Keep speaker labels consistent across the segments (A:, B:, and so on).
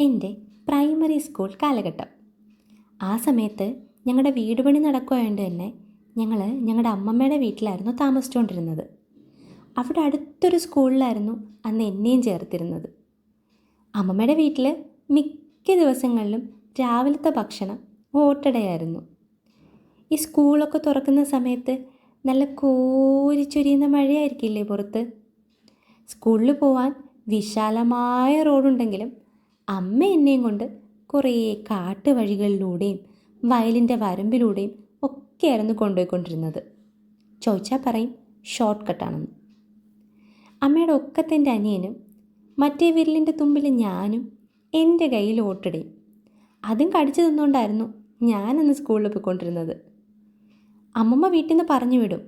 A: എൻ്റെ primary school കാലഘട്ടം. ആ സമയത്ത് ഞങ്ങളുടെ വീട് പണി നടക്കുകയായതുകൊണ്ട് തന്നെ ഞങ്ങൾ ഞങ്ങളുടെ അമ്മമ്മയുടെ വീട്ടിലായിരുന്നു താമസിച്ചുകൊണ്ടിരുന്നത്. അവിടെ അടുത്തൊരു സ്കൂളിലായിരുന്നു അന്ന് എന്നെയും ചേർത്തിരുന്നത്. അമ്മമ്മയുടെ വീട്ടിൽ മിക്ക ദിവസങ്ങളിലും രാവിലത്തെ ഭക്ഷണം ഓട്ടടയായിരുന്നു. ഈ സ്കൂളൊക്കെ തുറക്കുന്ന സമയത്ത് നല്ല കോരിച്ചൊരിയുന്ന മഴയായിരിക്കില്ലേ പുറത്ത്. സ്കൂളിൽ പോവാൻ വിശാലമായ റോഡുണ്ടെങ്കിലും അമ്മ എന്നെയും കൊണ്ട് കുറേ കാട്ടുവഴികളിലൂടെയും വയലിൻ്റെ വരമ്പിലൂടെയും ഒക്കെയായിരുന്നു കൊണ്ടുപോയിക്കൊണ്ടിരുന്നത്. ചോദിച്ചാൽ പറയും ഷോർട്ട് കട്ടാണെന്ന്. അമ്മയുടെ ഒക്കത്തിൻ്റെ അനിയനും മറ്റേ വിരലിൻ്റെ തുമ്പിൽ ഞാനും എൻ്റെ കയ്യിൽ ഓട്ടടയും അതും കടിച്ചു തിന്നുകൊണ്ടായിരുന്നു ഞാനന്ന് സ്കൂളിൽ പോയിക്കൊണ്ടിരുന്നത്. അമ്മമ്മ വീട്ടിൽ നിന്ന് പറഞ്ഞു വിടും,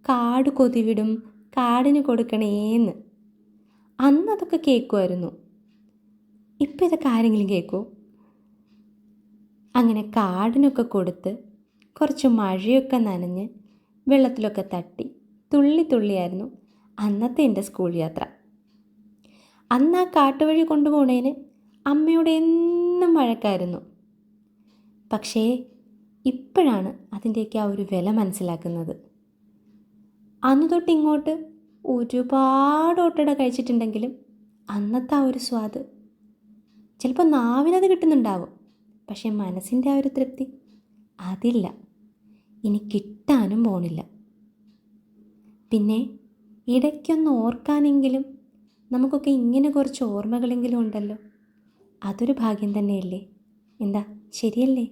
A: കാട് കൊതിവിടും, കാടിന് കൊടുക്കണേന്ന്. അന്ന് അതൊക്കെ കേൾക്കുമായിരുന്നു. ഇപ്പം ഇതൊക്കെ ആരെങ്കിലും കേൾക്കുമോ? അങ്ങനെ കാടിനൊക്കെ കൊടുത്ത് കുറച്ച് മഴയൊക്കെ നനഞ്ഞ് വെള്ളത്തിലൊക്കെ തട്ടി തുള്ളി തുള്ളിയായിരുന്നു അന്നത്തെ എൻ്റെ സ്കൂൾ യാത്ര. അന്ന് ആ കാട്ടുവഴി കൊണ്ടുപോകുന്നതിന് അമ്മയോട് എന്നും വഴക്കായിരുന്നു. പക്ഷേ ഇപ്പോഴാണ് അതിൻ്റെയൊക്കെ ആ ഒരു വില മനസ്സിലാക്കുന്നത്. അന്ന് തൊട്ട് ഇങ്ങോട്ട് ഒരുപാട് ഓട്ടട കഴിച്ചിട്ടുണ്ടെങ്കിലും അന്നത്തെ ആ ഒരു സ്വാദ് ചിലപ്പോൾ നാവിനത് കിട്ടുന്നുണ്ടാവും, പക്ഷേ മനസ്സിൻ്റെ ആ ഒരു തൃപ്തി അതില്ല, ഇനി കിട്ടാനും പോണില്ല. പിന്നെ ഇടയ്ക്കൊന്ന് ഓർക്കാനെങ്കിലും നമുക്കൊക്കെ ഇങ്ങനെ കുറച്ച് ഓർമ്മകളെങ്കിലും ഉണ്ടല്ലോ, അതൊരു ഭാഗ്യം തന്നെയല്ലേ? എന്താ ശരിയല്ലേ?